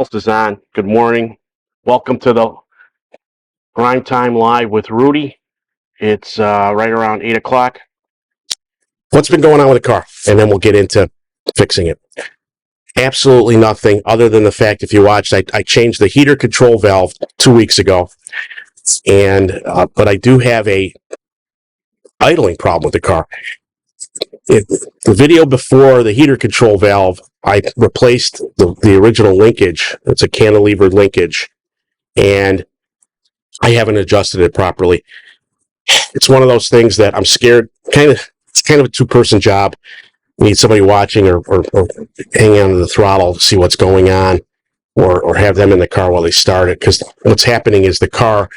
Is on. Good morning. Welcome to the Grime Time Live with Rudy. It's right around 8 o'clock. What's been going on with the car? And then we'll get into fixing it. Absolutely nothing other than the fact, if you watched, I changed the heater control valve 2 weeks ago. And but I do have a idling problem with the car. The video before the heater control valve, I replaced the original linkage. It's a cantilever linkage. And I haven't adjusted it properly. It's one of those things that I'm scared. It's kind of a two-person job. You need somebody watching or hanging onto the throttle to see what's going on, or have them in the car while they start it. Because what's happening is the car,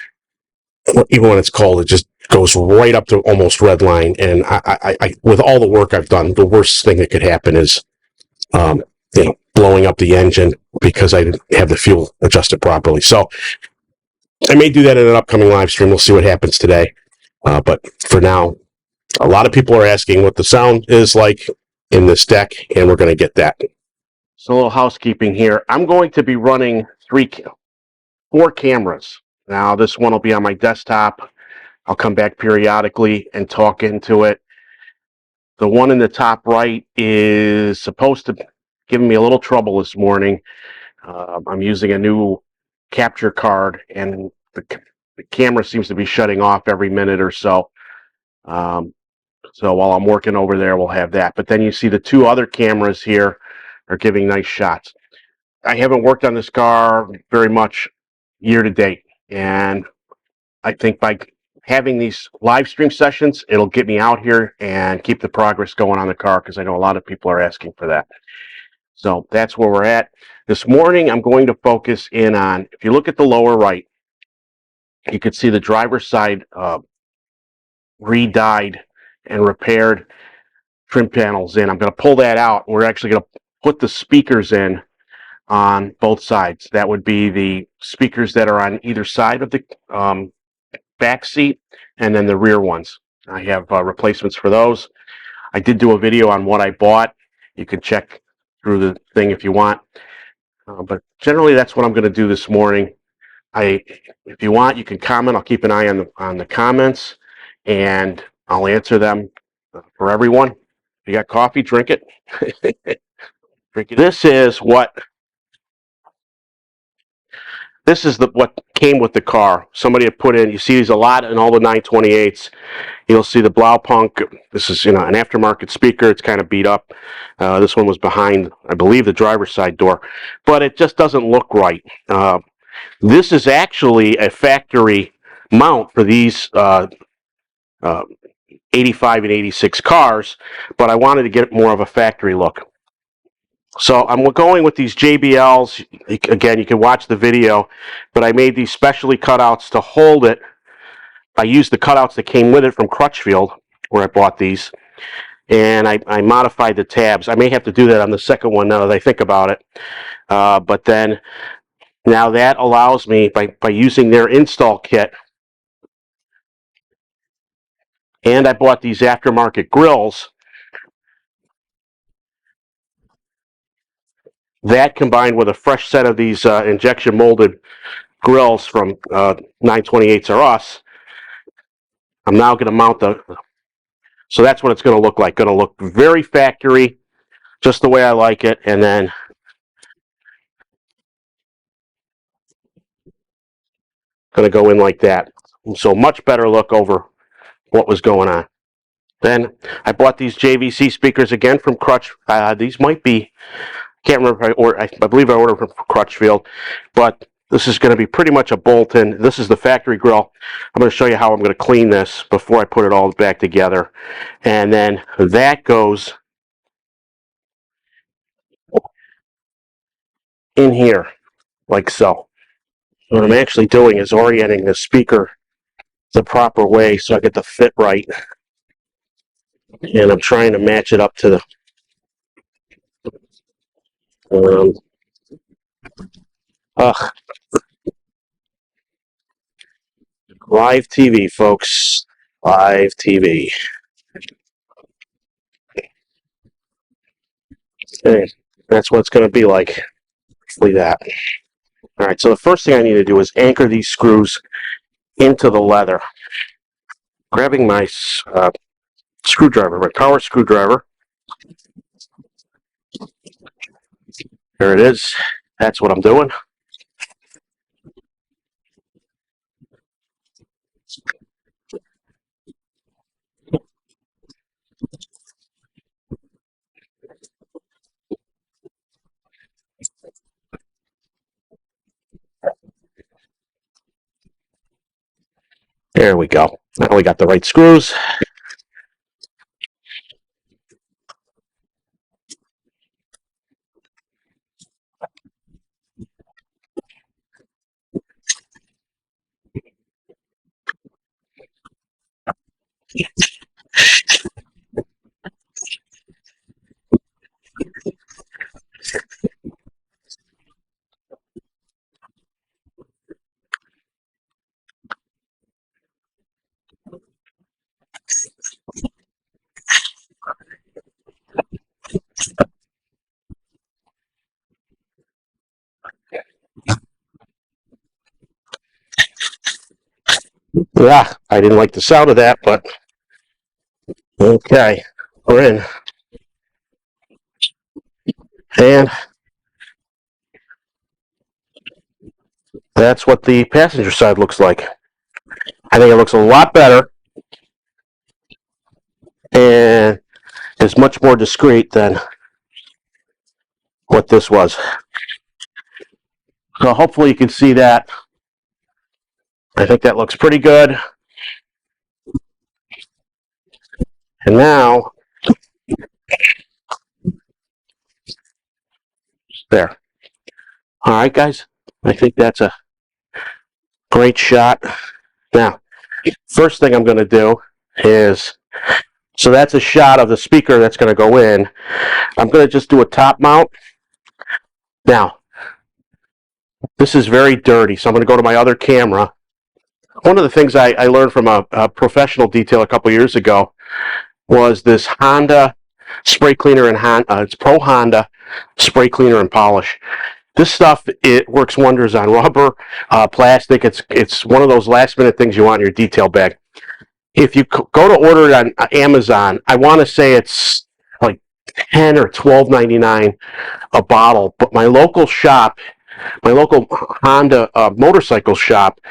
even when it's cold, it just goes right up to almost red line. And I with all the work I've done, the worst thing that could happen is, blowing up the engine because I didn't have the fuel adjusted properly. So I may do that in an upcoming live stream. We'll see what happens today. But for now, a lot of people are asking what the sound is like in this deck, and we're going to get that. So a little housekeeping here. I'm going to be running 4 cameras. Now, this one will be on my desktop. I'll come back periodically and talk into it. The one in the top right is supposed to give me a little trouble this morning. I'm using a new capture card, and the camera seems to be shutting off every minute or so. So while I'm working over there, we'll have that. But then you see the 2 other cameras here are giving nice shots. I haven't worked on this car very much year to date. And I think by having these live stream sessions, it'll get me out here and keep the progress going on the car, because I know a lot of people are asking for that. So that's where we're at. This morning, I'm going to focus in on, if you look at the lower right, you can see the driver's side re-dyed and repaired trim panels in. I'm going to pull that out. We're actually going to put the speakers in on both sides. That would be the speakers that are on either side of the back seat, and then the rear ones. I have replacements for those. I did do a video on what I bought. You can check through the thing if you want. But generally, that's what I'm going to do this morning. If you want, you can comment. I'll keep an eye on the comments, and I'll answer them for everyone. If you got coffee, drink it. Drink it. This is what came with the car. Somebody had put in. You see these a lot in all the 928s. You'll see the Blaupunk. This is an aftermarket speaker. It's kind of beat up. This one was behind, I believe, the driver's side door, but it just doesn't look right. This is actually a factory mount for these 85 and 86 cars, but I wanted to get more of a factory look. So I'm going with these JBLs. Again, you can watch the video, but I made these specially cutouts to hold it. I used the cutouts that came with it from Crutchfield, where I bought these, and I modified the tabs. I may have to do that on the second one now that I think about it. But then now that allows me, by using their install kit, and I bought these aftermarket grills, that combined with a fresh set of these injection molded grills from 928s or us, I'm now going to mount so that's what it's going to look like. Going to look very factory, just the way I like it, and then going to go in like that. So much better look over what was going on. Then I bought these JVC speakers again from Crutch. These might be, can't remember, I believe I ordered from Crutchfield, but this is going to be pretty much a bolt-in. This is the factory grill. I'm going to show you how I'm going to clean this before I put it all back together. And then that goes in here, like so. What I'm actually doing is orienting the speaker the proper way so I get the fit right. And I'm trying to match it up to the live TV, folks. Live TV. Okay, that's what it's going to be like. Hopefully that. All right, so the first thing I need to do is anchor these screws into the leather. Grabbing my screwdriver, my power screwdriver. There it is. That's what I'm doing. There we go. Now we got the right screws. Yeah, I didn't like the sound of that, but okay, we're in. And that's what the passenger side looks like. I think it looks a lot better and is much more discreet than what this was. So hopefully you can see that. I think that looks pretty good. And now, there. All right, guys. I think that's a great shot. Now, first thing I'm going to do is, so that's a shot of the speaker that's going to go in. I'm going to just do a top mount. Now, this is very dirty, so I'm going to go to my other camera. One of the things I learned from a professional detail a couple years ago was this Honda spray cleaner and it's Pro Honda spray cleaner and polish. This stuff, it works wonders on rubber, plastic. It's one of those last minute things you want in your detail bag. If you go to order it on Amazon, I want to say it's like $10 or $12.99 a bottle. But my local shop, my local Honda motorcycle shop,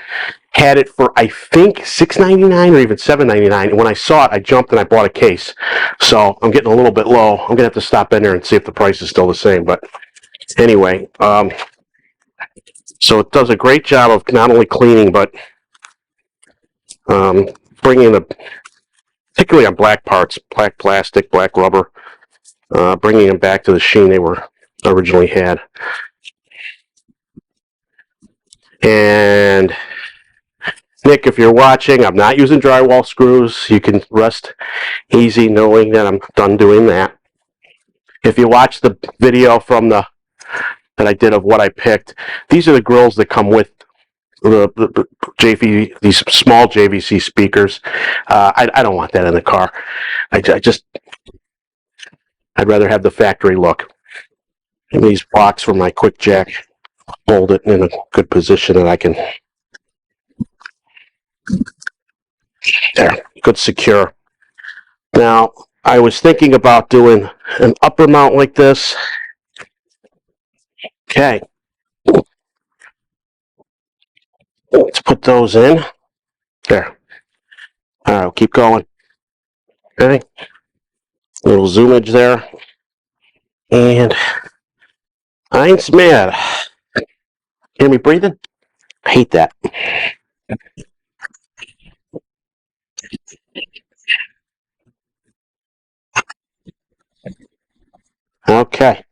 had it for I think $6.99 or even $7.99. And when I saw it, I jumped and I bought a case. So I'm getting a little bit low. I'm gonna have to stop in there and see if the price is still the same. But anyway, so it does a great job of not only cleaning but bringing the, particularly on black parts, black plastic, black rubber, bringing them back to the sheen they were originally had. And Nick, if you're watching, I'm not using drywall screws. You can rest easy knowing that I'm done doing that. If you watch the video from that I did of what I picked, these are the grills that come with the JV, these small JVC speakers. I don't want that in the car. I'd rather have the factory look. And these blocks for my quick jack hold it in a good position that I can. There, good secure. Now, I was thinking about doing an upper mount like this. Okay. Let's put those in. There. All right, we'll keep going. Okay. Little zoomage there. And eins mehr. Hear me breathing? I hate that. Okay.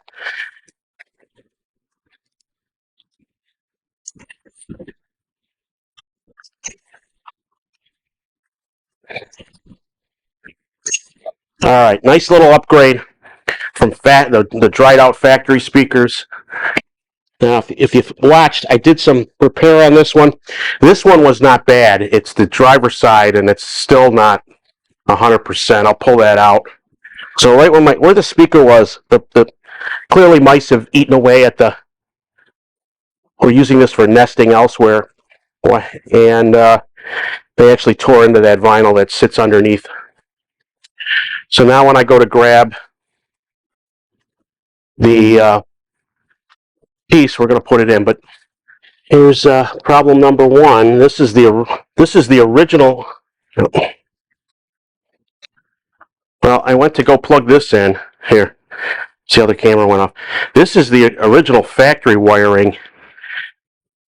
All right, nice little upgrade from the dried out factory speakers. Now, if you've watched, I did some repair on this one. This one was not bad. It's the driver's side, and it's still not 100%. I'll pull that out. So right where the speaker was, the clearly mice have eaten away at the were using this for nesting elsewhere, and they actually tore into that vinyl that sits underneath. So now when I go to grab the piece, we're going to put it in. But here's problem number one. This is the original. Well, I went to go plug this in here. See how the camera went off. This is the original factory wiring,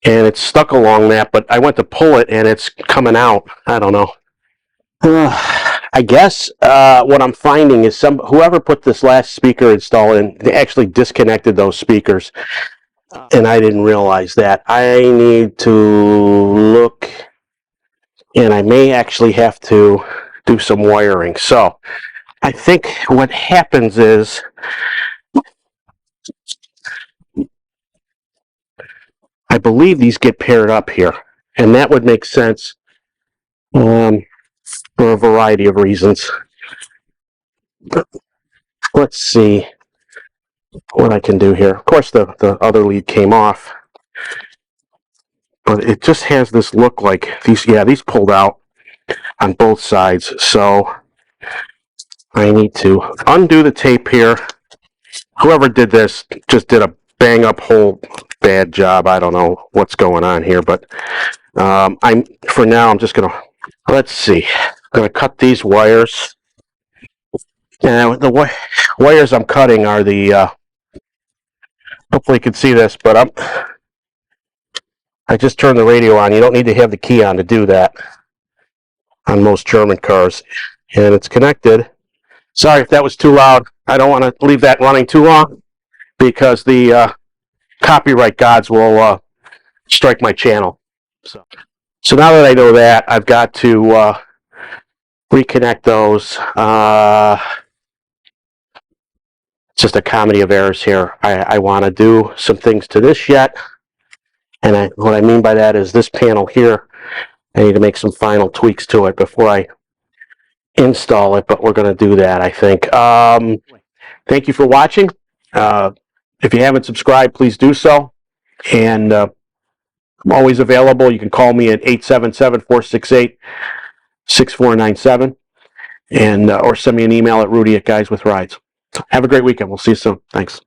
and it's stuck along that, but I went to pull it and it's coming out. I don't know. I guess what I'm finding is whoever put this last speaker install in, they actually disconnected those speakers, and I didn't realize that. I need to look, and I may actually have to do some wiring. So I think what happens is I believe these get paired up here, and that would make sense for a variety of reasons. Let's see what I can do here. Of course, the other lead came off, but it just has this look like these pulled out on both sides. So I need to undo the tape here. Whoever did this just did a bang up whole bad job. I don't know what's going on here, but for now I'm just gonna, let's see, I'm gonna cut these wires. And the wires I'm cutting are the hopefully you can see this, but I just turned the radio on. You don't need to have the key on to do that on most German cars, and it's connected. Sorry if that was too loud. I don't want to leave that running too long because the copyright gods will strike my channel. So now that I know that, I've got to reconnect those. It's just a comedy of errors here. I want to do some things to this yet, and what I mean by that is this panel here, I need to make some final tweaks to it before I install it, but we're going to do that, I think. Thank you for watching. If you haven't subscribed, please do so. And I'm always available. You can call me at 877-468-6497, and or send me an email at rudy@guyswithrides. Have a great weekend. We'll see you soon. Thanks.